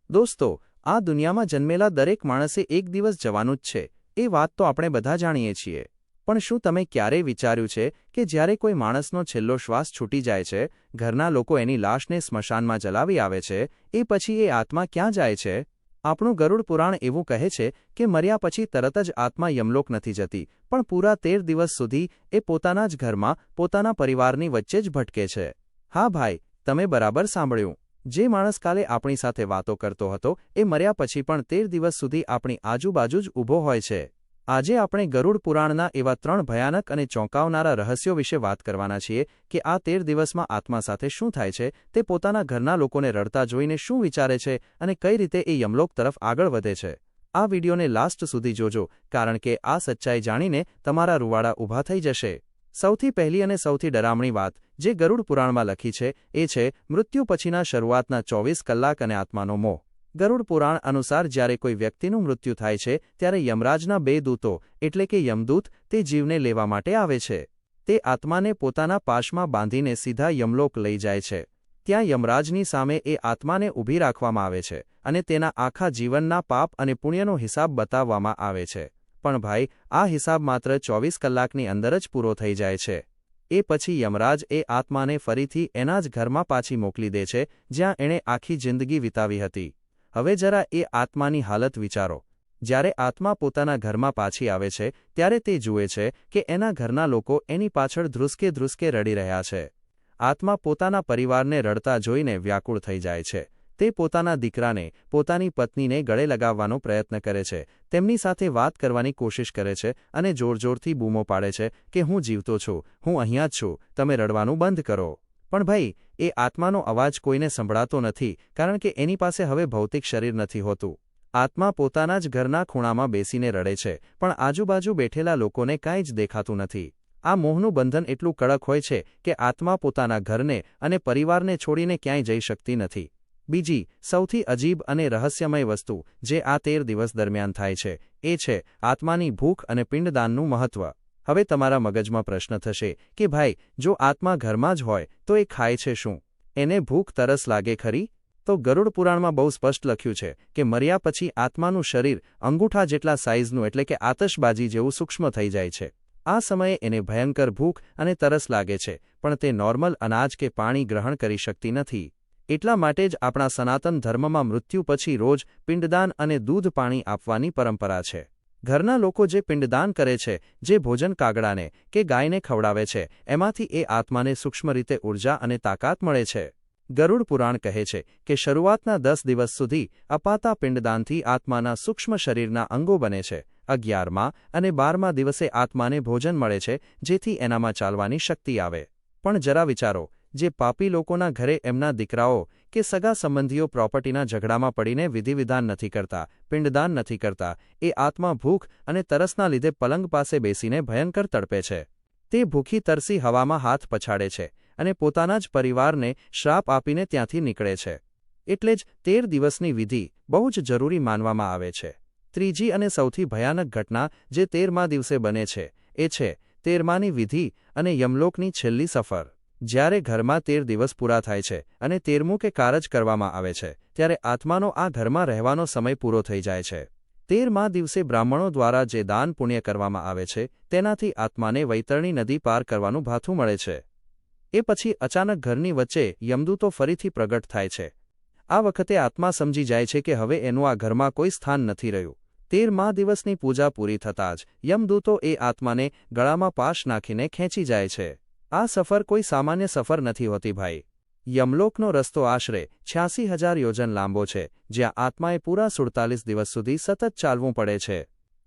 દોસ્તો, આ દુનિયામાં જન્મેલા દરેક માણસે એક દિવસ જવાનું જ છે, એ વાત તો આપણે બધા જાણીએ છીએ. પણ શું તમે ક્યારેય વિચાર્યું છે કે જ્યારે કોઈ માણસનો છેલ્લો શ્વાસ છૂટી જાય છે, ઘરના લોકો એની લાશને સ્મશાનમાં જલાવી આવે છે, એ પછી એ આત્મા ક્યાં જાય છે? આપણું ગરુડ પુરાણ એવું કહે છે કે મર્યા પછી તરત જ આત્મા યમલોક નથી જતી, પણ પૂરા 13 દિવસ સુધી એ પોતાના જ ઘરમાં, પોતાના પરિવારની વચ્ચે જ ભટકે છે. હા ભાઈ, તમે બરાબર સાંભળ્યું. જે માણસ કાલે આપણી સાથે વાતો કરતો હતો, એ મર્યા પછી પણ 13 દિવસ સુધી આપણી આજુબાજુ જ ઊભો હોય છે. આજે આપણે ગરુડ પુરાણના એવા 3 ભયાનક અને ચોંકાવનારા રહસ્યો વિશે વાત કરવાના છીએ કે આ 13 દિવસમાં આત્મા સાથે શું થાય છે, તે પોતાના ઘરના લોકોને રડતા જોઈને શું વિચારે છે અને કઈ રીતે એ યમલોક તરફ આગળ વધે છે. આ વિડીયોને લાસ્ટ સુધી જોજો, કારણ કે આ સચ્ચાઈ જાણીને તમારા રૂવાડા ઊભા થઈ જશે. સૌથી પહેલી અને સૌથી ડરામણી વાત જે ગરુડ પુરાણમાં લખી છે એ છે મૃત્યુ પછીના શરૂઆતના 24 કલાક અને આત્માનો મોહ. ગરુડ પુરાણ અનુસાર જ્યારે કોઈ વ્યક્તિનું મૃત્યુ થાય છે ત્યારે યમરાજના 2 દૂતો એટલે કે યમદૂત તે જીવને લેવા માટે આવે છે. તે આત્માને પોતાના પાશમાં બાંધીને સીધા યમલોક લઈ જાય છે. ત્યાં યમરાજની સામે એ આત્માને ઊભી રાખવામાં આવે છે અને તેના આખા જીવનના પાપ અને પુણ્યનો હિસાબ બતાવવામાં આવે છે. પણ ભાઈ, આ હિસાબ માત્ર 24 કલાકની અંદર જ પૂરો થઈ જાય છે. એ પછી યમરાજ એ આત્માને ફરીથી એના જ ઘરમાં પાછી મોકલી દે છે જ્યાં એણે આખી જિંદગી વિતાવી હતી. હવે જરા એ આત્માની હાલત વિચારો. જ્યારે આત્મા પોતાના ઘરમાં પાછી આવે છે ત્યારે તે જુએ છે કે એના ઘરના લોકો એની પાછળ ધ્રુસકે ધ્રુસકે રડી રહ્યા છે. આત્મા પોતાના પરિવારને રડતા જોઈને વ્યાકુળ થઈ જાય છે. તે પોતાના દીકરાને, પોતાની પત્નીને ગળે લગાવવાનો પ્રયત્ન કરે છે, તેમની સાથે વાત કરવાની કોશિશ કરે છે અને જોરજોરથી બૂમો પાડે છે કે હું જીવતો છું, હું અહીંયા જ છું, તમે રડવાનું બંધ કરો. પણ ભાઈ, એ આત્માનો અવાજ કોઈને સંભળાતો નથી, કારણ કે એની પાસે હવે ભૌતિક શરીર નથી હોતું. આત્મા પોતાના જ ઘરના ખૂણામાં બેસીને રડે છે, પણ આજુબાજુ બેઠેલા લોકોને કાંઈ જ દેખાતું નથી. આ મોહનું બંધન એટલું કડક હોય છે કે આત્મા પોતાના ઘરને અને પરિવારને છોડીને ક્યાંય જઈ શકતી નથી. બીજી સૌથી અજીબ અને રહસ્યમય વસ્તુ જે આ 13 દિવસ દરમિયાન થાય છે એ છે આત્માની ભૂખ અને પિંડદાનનું મહત્વ. હવે તમારા મગજમાં પ્રશ્ન થશે કે ભાઈ, જો આત્મા ઘરમાં જ હોય તો એ ખાય છે શું? એને ભૂખ તરસ લાગે ખરી? તો ગરુડ પુરાણમાં બહુ સ્પષ્ટ લખ્યું છે કે મર્યા પછી આત્માનું શરીર અંગૂઠા જેટલા સાઇઝનું એટલે કે આતશબાજી જેવું સૂક્ષ્મ થઈ જાય છે. આ સમયે એને ભયંકર ભૂખ અને તરસ લાગે છે, પણ તે નોર્મલ અનાજ કે પાણી ગ્રહણ કરી શકતી નથી. એટલા માટે જ આપણા સનાતન ધર્મમાં મૃત્યુ પછી રોજ પિંડદાન અને દૂધ પાણી આપવાની પરંપરા છે. ઘરના લોકો જે પિંડદાન કરે છે, જે ભોજન કાગડાને કે ગાયને ખવડાવે છે, એમાંથી એ આત્માને સૂક્ષ્મ રીતે ઊર્જા અને તાકાત મળે છે. ગરુડ પુરાણ કહે છે કે શરૂઆતના 10 દિવસ સુધી અપાતા પિંડદાનથી આત્માના સૂક્ષ્મ શરીરના અંગો બને છે. 11મા અને 12મા દિવસે આત્માને ભોજન મળે છે, જેથી એનામાં ચાલવાની શક્તિ આવે. પણ જરા વિચારો, જે પાપી લોકોના ઘરે એમના દીકરાઓ કે સગા સંબંધીઓ પ્રોપર્ટીના ઝઘડામાં પડીને વિધિવિધાન નથી કરતા, પિંડદાન નથી કરતા, એ આત્મા ભૂખ અને તરસના લીધે પલંગ પાસે બેસીને ભયંકર તડપે છે. તે ભૂખી તરસી હવામાં હાથ પછાડે છે અને પોતાના જ પરિવારને શ્રાપ આપીને ત્યાંથી નીકળે છે. એટલે જ 13 દિવસની વિધિ બહુ જ જરૂરી માનવામાં આવે છે. ત્રીજી અને સૌથી ભયાનક ઘટના જે 13મા દિવસે બને છે એ છે 13માની વિધિ અને યમલોકની છેલ્લી સફર. જ્યારે ઘરમાં 13 દિવસ પૂરા થાય છે અને 13મું કે કારજ કરવામાં આવે છે, ત્યારે આત્માનો આ ઘરમાં રહેવાનો સમય પૂરો થઈ જાય છે. 13મા દિવસે બ્રાહ્મણો દ્વારા જે દાન પુણ્ય કરવામાં આવે છે તેનાથી આત્માને વૈતરણી નદી પાર કરવાનું ભાથું મળે છે. એ પછી અચાનક ઘરની વચ્ચે યમદૂતો ફરીથી પ્રગટ થાય છે. આ વખતે આત્મા સમજી જાય છે કે હવે એનું આ ઘરમાં કોઈ સ્થાન નથી રહ્યું. 13મા દિવસની પૂજા પૂરી થતાં જ યમદૂતો એ આત્માને ગળામાં પાશ નાખીને ખેંચી જાય છે. આ સફર કોઈ સામાન્ય સફર નથી હોતી ભાઈ. યમલોકનો રસ્તો આશરે 86,000 યોજન લાંબો છે, જ્યાં આત્માએ પૂરા 47 દિવસ સુધી સતત ચાલવું પડે છે.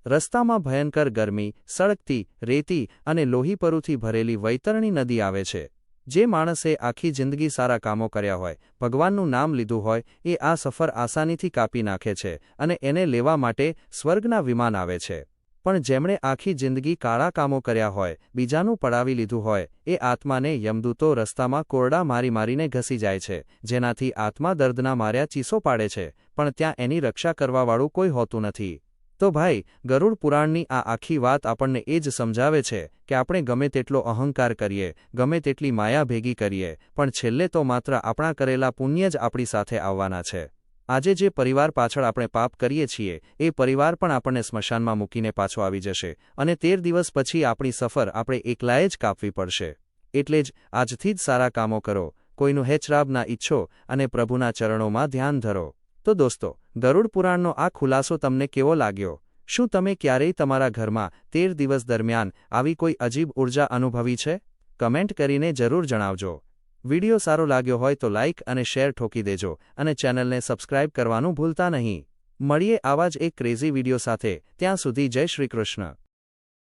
રસ્તામાં ભયંકર ગરમી, સળગતી રેતી અને લોહીપરુથી ભરેલી વૈતરણી નદી આવે છે. જે માણસે આખી જિંદગી સારા કામો કર્યા હોય, ભગવાનનું નામ લીધું હોય, એ આ સફર આસાનીથી કાપી નાખે છે અને એને લેવા માટે સ્વર્ગના વિમાન આવે છે. પણ જેમણે આખી જિંદગી કાળા કામો કર્યા હોય, બીજાનું પડાવી લીધું હોય, એ આત્માને યમદૂતો રસ્તામાં કોરડા મારી મારીને ઘસી જાય છે, જેનાથી આત્મા દર્દના માર્યા ચીસો પાડે છે, પણ ત્યાં એની રક્ષા કરવાવાળું કોઈ હોતું નથી. તો ભાઈ, ગરુડ પુરાણની આ આખી વાત આપણને એ જ સમજાવે છે કે આપણે ગમે તેટલો અહંકાર કરીએ, ગમે તેટલી માયા ભેગી કરીએ, પણ છેલ્લે તો માત્ર આપણા કરેલા પુણ્ય જ આપણી સાથે આવવાના છે. આજે જે પરિવાર પાછળ આપણે પાપ કરીએ છીએ એ પરિવાર પણ આપણને સ્મશાનમાં મૂકીને પાછો આવી જશે અને 13 દિવસ પછી આપણી સફર આપણે એકલાએ જ કાપવી પડશે. એટલે જ આજથી જ સારા કામો કરો, કોઈનું હેચરાબ ના ઈચ્છો અને પ્રભુના ચરણોમાં ધ્યાન ધરો. તો દોસ્તો, ગરુડ પુરાણનો આ ખુલાસો તમને કેવો લાગ્યો? શું તમે ક્યારેય તમારા ઘરમાં 13 દિવસ દરમિયાન આવી કોઈ અજીબ ઉર્જા અનુભવી છે? કમેન્ટ કરીને જરૂર જણાવજો. વિડિયો સારો લાગ્યો હોય તો લાઇક અને શેર ઠોકી દેજો અને ચેનલને સબસ્ક્રાઇબ કરવાનું ભૂલતા નહીં. મળીએ આવા જ એક ક્રેઝી વિડિયો સાથે. ત્યાં સુધી જય શ્રી કૃષ્ણ.